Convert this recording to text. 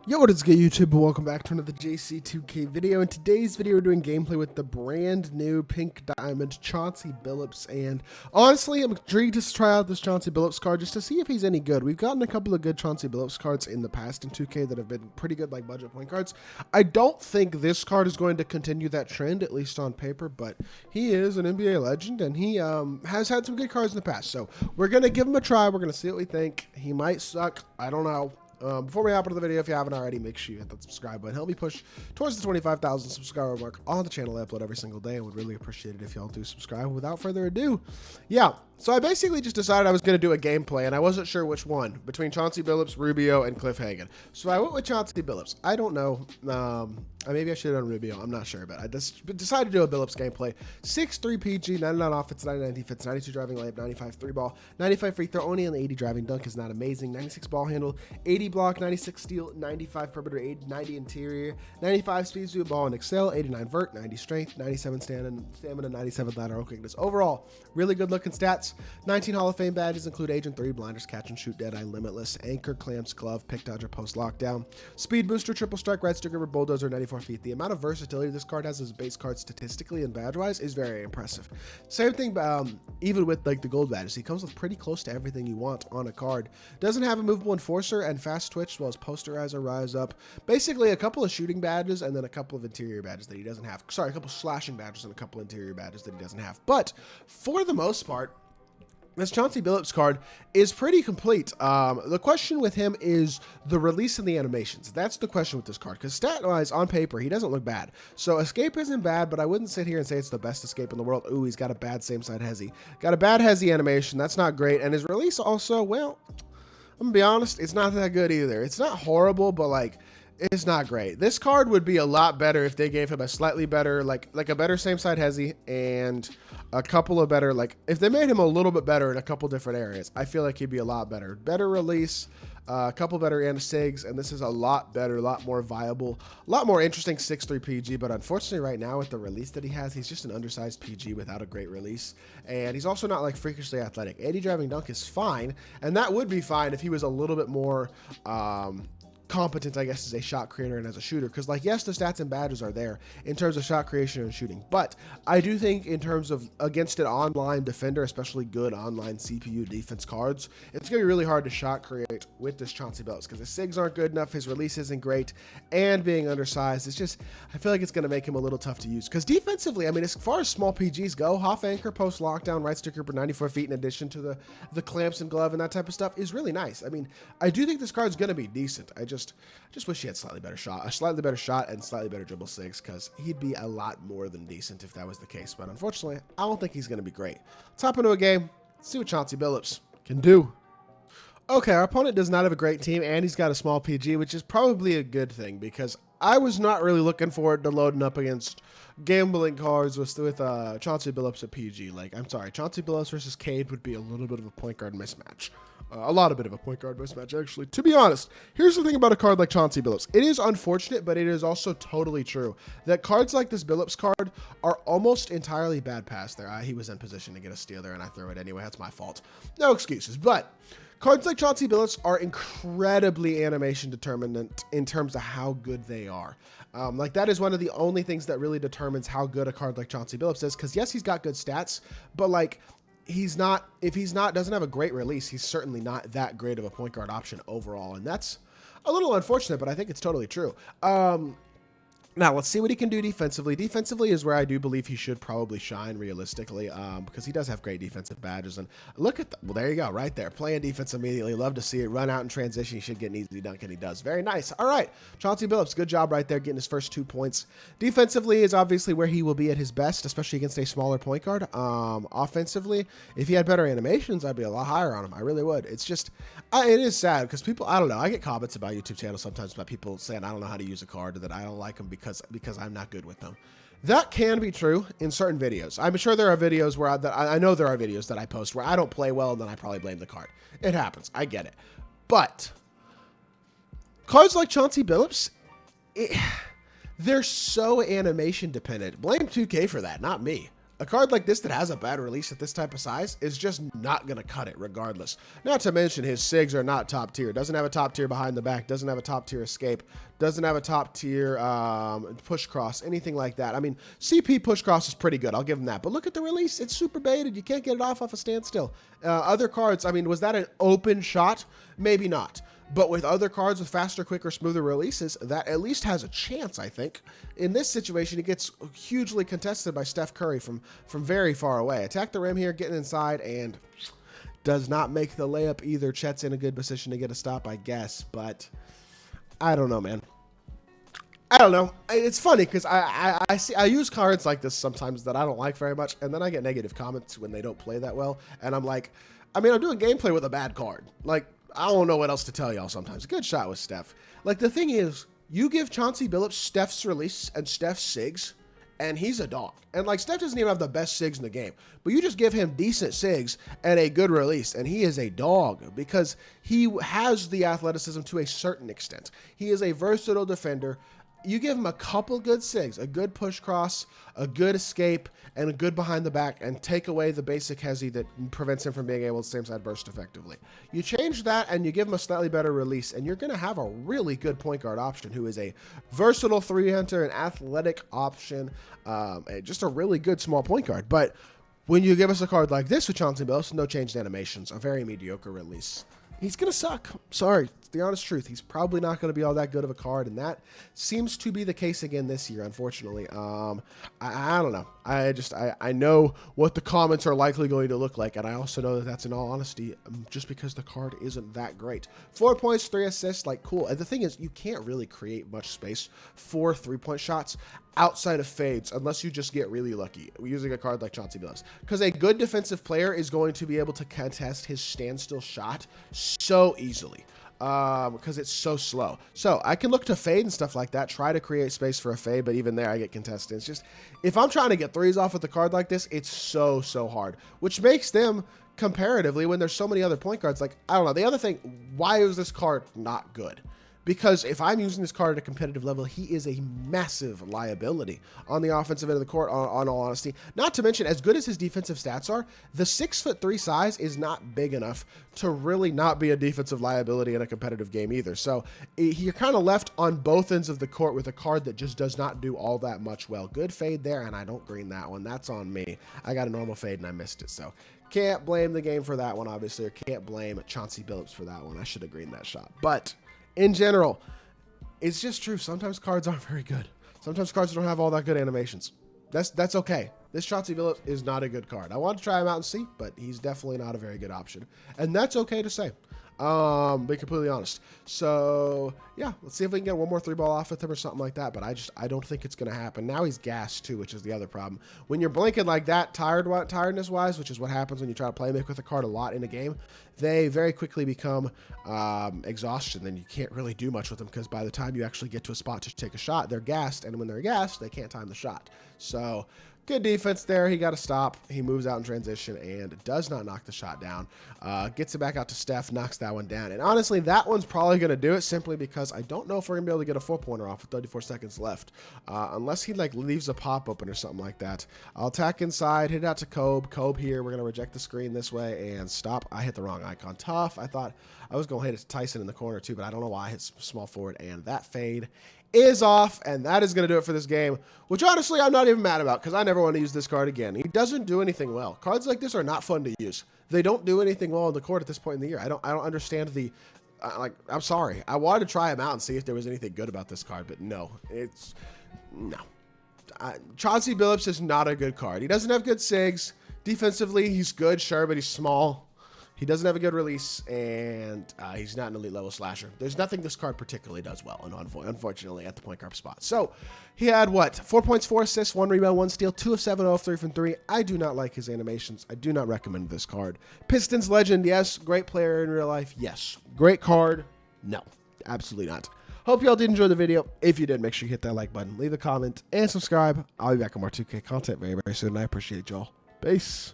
Yo, what is good, YouTube? Welcome back to another JC2K video. In today's video, we're doing gameplay with the brand new Pink Diamond Chauncey Billups, and honestly, I'm intrigued to try out this Chauncey Billups card just to see if he's any good. We've gotten a couple of good Chauncey Billups cards in the past in 2K that have been pretty good, like budget point cards. I don't think this card is going to continue that trend, at least on paper, but he is an NBA legend, and he has had some good cards in the past, so we're going to give him a try. We're going to see what we think. He might suck. I don't know. Before we hop into the video, if you haven't already, make sure you hit that subscribe button. Help me push towards the 25,000 subscriber mark on the channel. I upload every single day. I would really appreciate it if y'all do subscribe. Without further ado, yeah. So I basically just decided I was going to do a gameplay, and I wasn't sure which one between Chauncey Billups, Rubio, and Cliff Hagan. So I went with Chauncey Billups. I don't know. Maybe I should have done Rubio. I'm not sure, but I just decided to do a Billups gameplay. 6'3 PG, 99 offense, 99 defense, 92 driving layup, 95 three ball, 95 free throw, only on the 80 driving dunk is not amazing, 96 ball handle, 80 block, 96 steal, 95 perimeter, 90 interior, 95 speed through ball and excel, 89 vert, 90 strength, 97 stamina, 97 lateral quickness. Overall, really good looking stats. 19 Hall of Fame badges include Agent 3, Blinders, Catch and Shoot, Deadeye, Limitless, Anchor, Clamps, Glove, Pick Dodger, Post Lockdown, Speed Booster, Triple Strike, Red Sticker, Bulldozer, 94 feet. The amount of versatility this card has as a base card statistically and badge-wise is very impressive. Same thing, even with like the gold badges. He comes with pretty close to everything you want on a card. Doesn't have a movable enforcer and fast twitch, as well as posterizer, rise up. Basically, a couple of shooting badges and then a couple of interior badges that he doesn't have. Sorry, a couple of slashing badges and a couple of interior badges that he doesn't have. But for the most part, this Chauncey Billups card is pretty complete. The question with him is the release and the animations. That's the question with this card, because stat-wise, on paper, he doesn't look bad. So escape isn't bad, but I wouldn't sit here and say it's the best escape in the world. Ooh, he's got a bad same-side hezzy. Got a bad hezzy animation. That's not great. And his release also, well, I'm going to be honest, it's not that good either. It's not horrible, but like, it's not great. This card would be a lot better if they gave him a slightly better, like a better same side hezzy and a couple of better, like if they made him a little bit better in a couple different areas, I feel like he'd be a lot better. Better release, a couple better anti-sigs, and this is a lot better, a lot more viable, a lot more interesting 6'3 PG, but unfortunately right now with the release that he has, he's just an undersized PG without a great release, and he's also not like freakishly athletic. 80 driving dunk is fine, and that would be fine if he was a little bit more, competent, I guess, as a shot creator and as a shooter, because like, yes, the stats and badges are there in terms of shot creation and shooting, but I do think in terms of against an online defender, especially good online CPU defense cards, it's gonna be really hard to shot create with this Chauncey Billups because his sigs aren't good enough, his release isn't great, and being undersized, it's just, I feel like it's gonna make him a little tough to use, because defensively, I mean, as far as small PGs go, Hoff Anchor, Post Lockdown, Right Sticker for 94 feet in addition to the clamps and glove and that type of stuff is really nice. I mean, I do think this card's gonna be decent. I just wish he had a slightly better shot and slightly better dribble sigs, because he'd be a lot more than decent if that was the case. But unfortunately, I don't think he's going to be great. Let's hop into a game, see what Chauncey Billups can do. Okay, our opponent does not have a great team, and he's got a small PG, which is probably a good thing, because I was not really looking forward to loading up against gambling cards with Chauncey Billups at PG. Like, I'm sorry, Chauncey Billups versus Cade would be a little bit of a point guard mismatch. A lot of bit of a point guard mismatch, actually. To be honest, here's the thing about a card like Chauncey Billups. It is unfortunate, but it is also totally true that cards like this Billups card are almost entirely bad pass there. He was in position to get a steal there, and I threw it anyway. That's my fault. No excuses, but cards like Chauncey Billups are incredibly animation determinant in terms of how good they are. Like, that is one of the only things that really determines how good a card like Chauncey Billups is, because yes, he's got good stats, but like, doesn't have a great release, he's certainly not that great of a point guard option overall, and that's a little unfortunate, but I think it's totally true. Now, let's see what he can do defensively. Defensively is where I do believe he should probably shine realistically, because he does have great defensive badges. And look at well, there you go, right there. Playing defense immediately. Love to see it. Run out in transition. He should get an easy dunk, and he does. Very nice. All right. Chauncey Billups, good job right there getting his first 2 points. Defensively is obviously where he will be at his best, especially against a smaller point guard. Offensively, if he had better animations, I'd be a lot higher on him. I really would. It's just, it is sad because people, I don't know. I get comments about YouTube channels sometimes about people saying I don't know how to use a card, or that I don't like them because I'm not good with them. That can be true in certain videos. I'm sure there are videos where I know there are videos that I post where I don't play well, and then I probably blame the card. It happens. I get it. But cards like Chauncey Billups, they're so animation dependent. Blame 2K for that, not me. A card like this that has a bad release at this type of size is just not going to cut it regardless. Not to mention his SIGs are not top tier. Doesn't have a top tier behind the back. Doesn't have a top tier escape. Doesn't have a top tier push cross, anything like that. I mean, CP push cross is pretty good. I'll give him that. But look at the release. It's super baited. You can't get it off a standstill. Other cards, I mean, was that an open shot? Maybe not. But with other cards with faster, quicker, smoother releases, that at least has a chance, I think. In this situation, he gets hugely contested by Steph Curry from very far away. Attack the rim here, getting inside, and does not make the layup either. Chet's in a good position to get a stop, I guess. But I don't know, man. I don't know. It's funny because I use cards like this sometimes that I don't like very much, and then I get negative comments when they don't play that well. And I'm like, I mean, I'm doing gameplay with a bad card. Like, I don't know what else to tell y'all sometimes. Good shot with Steph. Like, the thing is, you give Chauncey Billups Steph's release and Steph's SIGs, and he's a dog. And, like, Steph doesn't even have the best SIGs in the game. But you just give him decent SIGs and a good release, and he is a dog because he has the athleticism to a certain extent. He is a versatile defender. You give him a couple good SIGs, a good push cross, a good escape, and a good behind the back, and take away the basic hezzy that prevents him from being able to same side burst effectively. You change that, and you give him a slightly better release, and you're going to have a really good point guard option who is a versatile three-hunter, an athletic option, and just a really good small point guard. But when you give us a card like this with Chauncey Billups, no changed animations, a very mediocre release, he's going to suck. Sorry, it's the honest truth. He's probably not going to be all that good of a card, and that seems to be the case again this year, unfortunately. I don't know. I know what the comments are likely going to look like, and I also know that that's in all honesty just because the card isn't that great. 4 points, 3 assists, like, cool. And the thing is, you can't really create much space for three-point shots outside of fades unless you just get really lucky using a card like Chauncey Billups, because a good defensive player is going to be able to contest his standstill shot so easily because it's so slow. So I can look to fade and stuff like that, try to create space for a fade, but even there I get contested. It's just, if I'm trying to get threes off with a card like this, it's so hard, which makes them comparatively, when there's so many other point guards, like, I don't know. The other thing, why is this card not good? Because if I'm using this card at a competitive level, he is a massive liability on the offensive end of the court, on all honesty. Not to mention, as good as his defensive stats are, the 6'3" size is not big enough to really not be a defensive liability in a competitive game either. So you're kind of left on both ends of the court with a card that just does not do all that much well. Good fade there, and I don't green that one. That's on me. I got a normal fade, and I missed it. So can't blame the game for that one, obviously, or can't blame Chauncey Billups for that one. I should have greened that shot. But in general, it's just true. Sometimes cards aren't very good. Sometimes cards don't have all that good animations. That's okay. This Chauncey Billups is not a good card. I want to try him out and see, but he's definitely not a very good option. And that's okay to say. Be completely honest. So yeah, let's see if we can get one more 3-ball off with him or something like that. But I don't think it's going to happen. Now he's gassed too, which is the other problem. When you're blinking like that, tiredness wise, which is what happens when you try to play make with a card a lot in a game, they very quickly become exhaustion. Then you can't really do much with them because by the time you actually get to a spot to take a shot, they're gassed, and when they're gassed, they can't time the shot. So good defense there. He got a stop. He moves out in transition and does not knock the shot down. Gets it back out to Steph, knocks that one down. And honestly, that one's probably going to do it simply because I don't know if we're going to be able to get a 4-pointer off with 34 seconds left. Unless he like leaves a pop open or something like that. I'll attack inside, hit it out to Kobe. Kobe here. We're going to reject the screen this way and stop. I hit the wrong icon. Tough. I thought I was going to hit it to Tyson in the corner too, but I don't know why I hit small forward, and that fade is off, and that is going to do it for this game, which honestly I'm not even mad about because I never want to use this card again. He doesn't do anything well. Cards like this are not fun to use. They don't do anything well on the court at this point in the year. I don't understand the I'm sorry. I wanted to try him out and see if there was anything good about this card, but no. Chauncey Billups is not a good card. He doesn't have good SIGs. Defensively, he's good, sure, but he's small. He doesn't have a good release, and he's not an elite level slasher. There's nothing this card particularly does well, and unfortunately, at the point guard spot. So he had what? 4 points, 4 assists, 1 rebound, 1 steal, 2 of 7, 0 of 3 from 3. I do not like his animations. I do not recommend this card. Pistons legend, yes. Great player in real life, yes. Great card, no. Absolutely not. Hope y'all did enjoy the video. If you did, make sure you hit that like button, leave a comment, and subscribe. I'll be back with more 2K content very, very soon, and I appreciate y'all. Peace.